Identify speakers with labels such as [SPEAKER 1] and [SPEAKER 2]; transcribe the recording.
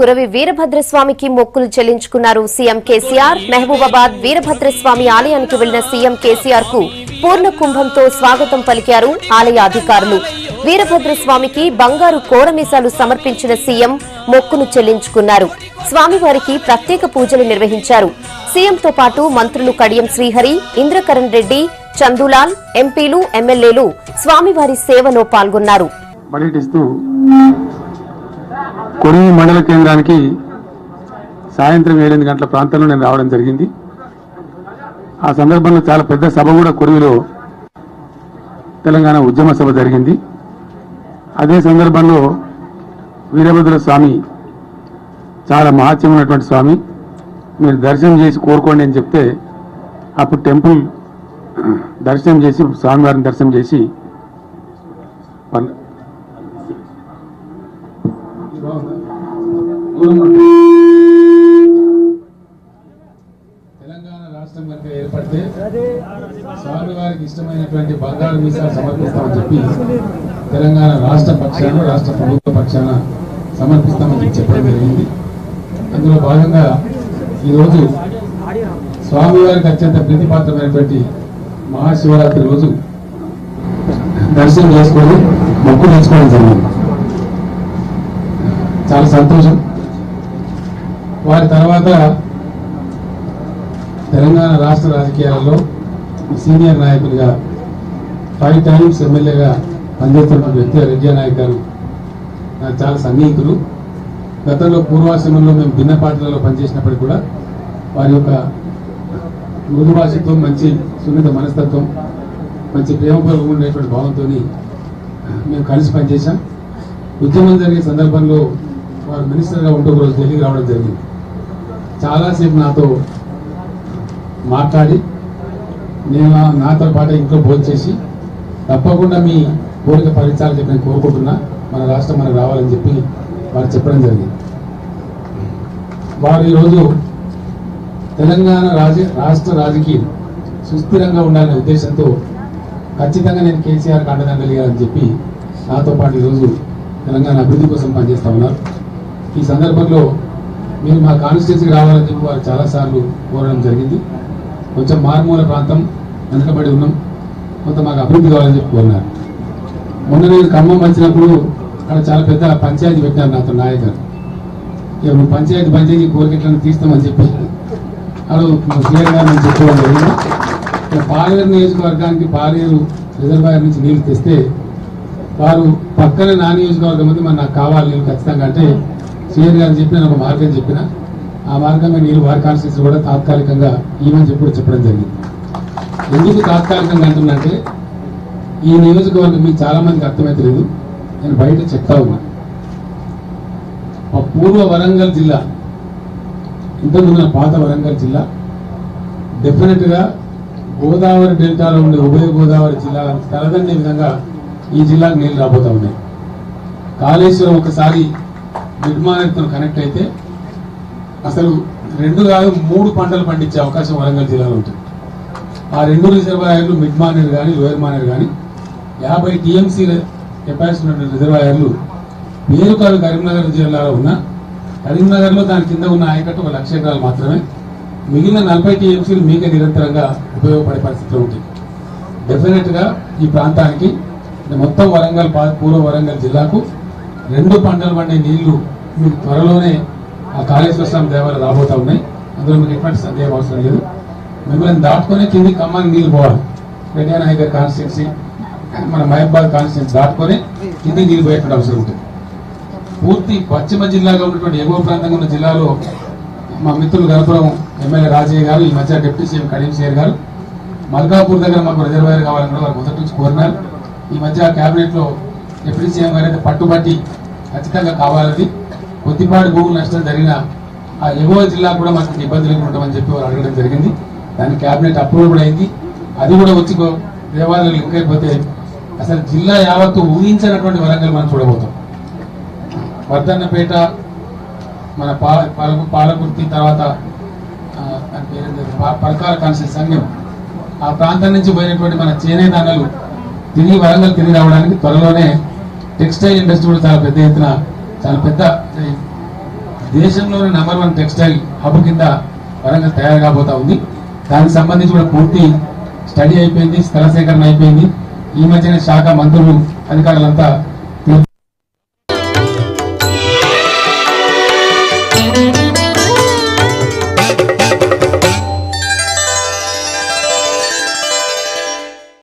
[SPEAKER 1] కురవి వీరభద్రస్వామికి మొక్కులు చెల్లించుకున్నారు సీఎం కేసీఆర్. మహబూబాబాద్ వీరభద్రస్వామి ఆలయానికి వెళ్లిన సీఎం కేసీఆర్ కు పూర్ణ కుంభంతో స్వాగతం పలికారు ఆలయ అధికారులు. వీరభద్రస్వామికి బంగారు కోరమీసాలు సమర్పించిన సీఎం మొక్కును చెల్లించుకున్నారు. స్వామివారికి ప్రత్యేక పూజలు నిర్వహించారు. సీఎంతో పాటు మంత్రులు కడియం శ్రీహరి, ఇంద్రకరణ్ రెడ్డి, చందులాల్, ఎంపీలు, ఎమ్మెల్యేలు స్వామివారి సేవలో పాల్గొన్నారు.
[SPEAKER 2] కొరివి మండల కేంద్రానికి సాయంత్రం 8 గంటల ప్రాంతంలో నేను రావడం జరిగింది. ఆ సందర్భంలో చాలా పెద్ద సభ కూడా కొరివిలో తెలంగాణ ఉద్యమ సభ జరిగింది. అదే సందర్భంలో వీరభద్ర స్వామి చాలా మహత్యం ఉన్నటువంటి స్వామి, మీరు దర్శనం చేసి కోరుకోండి అని చెప్తే అప్పుడు టెంపుల్ దర్శనం చేసి స్వామివారిని దర్శనం చేసి
[SPEAKER 3] తెలంగాణ రాష్ట్రం కనుక ఏర్పడితే స్వామివారికి ఇష్టమైనటువంటి బంగారు మీసాలు సమర్పిస్తామని చెప్పి తెలంగాణ రాష్ట్ర పక్షాన, రాష్ట్ర ప్రభుత్వ పక్షాన సమర్పిస్తామని చెప్పడం జరిగింది. అందులో భాగంగా ఈరోజు స్వామివారికి అత్యంత ప్రీతిపాత్రమైనటువంటి మహాశివరాత్రి రోజు దర్శనం చేసుకొని మొక్కు తెచ్చుకోవడం జరిగింది. చాలా సంతోషం. వారి తర్వాత తెలంగాణ రాష్ట్ర రాజకీయాలలో సీనియర్ నాయకులుగా 5 టైమ్స్ ఎమ్మెల్యేగా పనిచేస్తున్న వ్యక్తి రెడ్డి నాయక్ గారు నాకు చాలా సన్నిహితులు. గతంలో పూర్వాశ్రమంలో మేము భిన్న పార్టీలలో పనిచేసినప్పటికీ కూడా వారి యొక్క మృదు భాషత్వం, మంచి సున్నిత మనస్తత్వం, మంచి ప్రేమపూర్వకంగా ఉండేటువంటి భావంతో మేము కలిసి పనిచేశాం. ఉద్యమం జరిగే సందర్భంలో వారు మినిస్టర్గా ఉంటూ రోజు ఢిల్లీకి రావడం జరిగింది. చాలాసేపు నాతో మాట్లాడి నేను నాతో పాటు ఇంట్లో భోజనం చేసి తప్పకుండా మీ కోరిక ఫలించాలని చెప్పి నేను కోరుకుంటున్నా, మన రాష్ట్రం మనకు రావాలని చెప్పి వారు చెప్పడం జరిగింది. వారు ఈరోజు తెలంగాణ రాష్ట్ర రాజకీయం సుస్థిరంగా ఉండాలనే ఉద్దేశంతో ఖచ్చితంగా నేను కేసీఆర్కి అండదండలిగాలని చెప్పి నాతో పాటు ఈరోజు తెలంగాణ అభివృద్ధి కోసం పనిచేస్తా ఉన్నారు. ఈ సందర్భంలో మీరు మా కాన్స్టిట్యూన్సీకి రావాలని చెప్పి వారు చాలాసార్లు కోరడం జరిగింది. కొంచెం మారుమూల ప్రాంతం, వెనుకబడి ఉన్నాం, కొంత మాకు అభివృద్ధి కావాలని చెప్పి కోరినారు. మొన్న నేను ఖమ్మం వచ్చినప్పుడు అక్కడ చాలా పెద్ద పంచాయతీ పెట్టారు నాతో నాయకులు. ఇక నువ్వు పంచాయతీ కోరికట్లను తీస్తామని చెప్పి అలా సీఆర్ గారు నేను చెప్పుకోవడం జరిగింది. ఇక పాలేరు నియోజకవర్గానికి పాలేరు రిజర్వాయర్ నుంచి నీళ్లు తెస్తే వారు పక్కనే నా నియోజకవర్గం ఉంది, మరి నాకు కావాలి నీళ్ళు ఖచ్చితంగా అంటే సీఆర్ గారు చెప్పి నేను ఒక మార్గం చెప్పిన, ఆ మార్గంగా నీళ్ళు వారి కాన్స్టిట్యూన్సీ కూడా తాత్కాలికంగా ఈవెన్ చెప్పడం జరిగింది. ఎందుకు తాత్కాలికంగా అంటున్నంటే ఈ నియోజకవర్గం మీకు చాలా మందికి అర్థమైతలేదు, నేను బయట చెప్తా ఉన్నా. పూర్వ వరంగల్ జిల్లా, ఇంతకుముందు పాత వరంగల్ జిల్లా డెఫినెట్ గా గోదావరి డెల్టాలో ఉండే ఉభయ గోదావరి జిల్లా తలదన్నే విధంగా ఈ జిల్లాకు నీళ్లు రాబోతా ఉన్నాయి. కాళేశ్వరం ఒకసారి మిడ్మానేర్తో కనెక్ట్ అయితే అసలు 2 కాదు 3 పంటలు పండించే అవకాశం వరంగల్ జిల్లాలో ఉంటుంది. ఆ 2 రిజర్వాయర్లు మిడ్మానేర్ కానీ లోయర్ మానేర్ కానీ 50 టీఎంసీ కెపాసిటీ ఉన్న రిజర్వాయర్లు పేరు కాదు కరీంనగర్ జిల్లాలో ఉన్న, కరీంనగర్లో దాని కింద ఉన్న ఆయకట్టు 1,00,000 ఎకరాలు మాత్రమే, మిగిలిన 40 టీఎంసీలు మీకే నిరంతరంగా ఉపయోగపడే పరిస్థితిలో ఉంటుంది. డెఫినెట్ గా ఈ ప్రాంతానికి మొత్తం వరంగల్ పూర్వ వరంగల్ జిల్లాకు 2 పంటలు పండే నీళ్లు మీకు త్వరలోనే ఆ కాళేశ్వర స్వామి దేవాలయాలు రాబోతా ఉన్నాయి. అందులో మీకు ఎటువంటి సందేహం అవసరం లేదు. మిమ్మల్ని దాటుకునే కింది ఖమ్మానికి నీళ్లు పోవాలి. రెడ్డి నాయక్ కాన్స్టిట్యున్సీ, మన మహబాద్ కాన్స్టిట్యున్సీ దాటుకొని కింది నీళ్లు పోయేటువంటి అవసరం ఉంటుంది. పూర్తి పశ్చిమ జిల్లాగా ఉన్నటువంటి ఎగువ ప్రాంతంగా ఉన్న జిల్లాలో మా మిత్రులు గణపురం ఎమ్మెల్యే రాజయ్య గారు, ఈ మధ్య డిప్యూటీ సీఎం కడియం శ్రీహరి గారు మల్కాపూర్ దగ్గర మాకు రిజర్వాయర్ కావాలని కూడా వారు మొదటి నుంచి కోరినారు. ఈ మధ్య కేబినెట్ లో డిప్యూటీ సీఎం గారు అయితే పట్టుబట్టి ఖచ్చితంగా కావాలని, కొద్దిపాటి భూములు నష్టం జరిగిన ఆ ఎగువ జిల్లా కూడా మనకి ఇబ్బందులు ఉంటామని చెప్పి వారు అడగడం జరిగింది. దాని కేబినెట్ అప్రూవల్ కూడా అయింది. అది కూడా వచ్చి దేవాలయాలు లింక్ అయిపోతే అసలు జిల్లా యావత్తు ఊహించినటువంటి వరంగల్ మనం చూడబోతాం. వర్ధన్నపేట, మన పాలకుర్తి, తర్వాత పరకాల కాన్స్టిట్యూన్సీ సంఘం, ఆ ప్రాంతం నుంచి పోయినటువంటి మన చేనేత అన్నలు తిరిగి వరంగల్ తిరిగి రావడానికి త్వరలోనే టెక్స్టైల్ ఇండస్ట్రీ కూడా చాలా పెద్ద ఎత్తున, చాలా పెద్ద దేశంలోనే నంబర్ 1 టెక్స్టైల్ హబ్ కింద వరంగల్ తయారు కాబోతా ఉంది. దానికి సంబంధించి కూడా పూర్తి స్టడీ అయిపోయింది, స్థల సేకరణ అయిపోయింది. ఈ మధ్యన శాఖ మంత్రులు అధికారులంతా